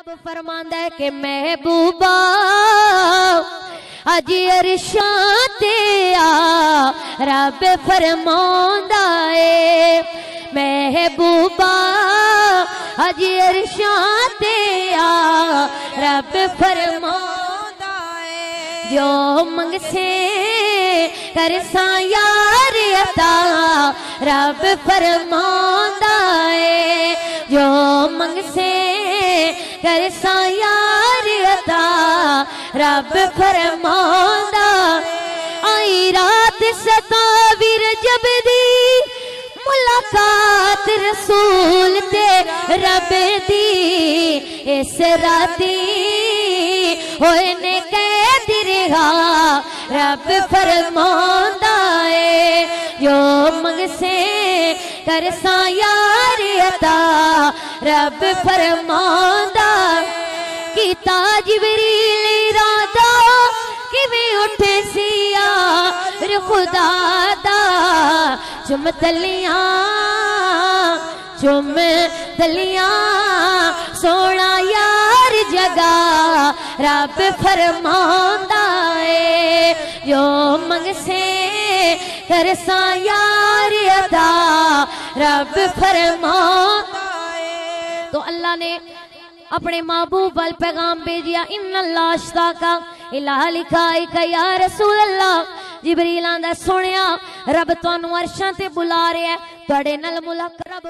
रब फरमांदा है कि महबूबा अज अरशां ते आ, रब फरमांदा है महबूबा अज अरशां ते आ, रब फरमांदा है जो मंगसे करसा यार अता, रब फरमांदा है जो मंगसे करसा यार अता, रब फरमांदा। आई रात सतावीर जब दी मुलाकात रसूल ते रब दी, इस राती होए ने कैद रहा, रब फरमांदा है जो मंगसे करसा यार अता, रब फरमांदा। कीता जिबरील इरादा किवें उठे सिया खुदा दा, चुम तलियां सोना यार जगा, रब फरमांदा है जो मंगसे करसा यार अदा, रब फरमांदा है। तो अल्लाह ने अपने महबूब वाल पैगाम भेजिया, इन्नल्लाह अश्ताका इला लिखाइका या रसूल अल्लाह। जिबरील आंदा सुनिया रब तुहानू अर्शां ते बुला रहा है, तुहाडे नाल मुलाकात।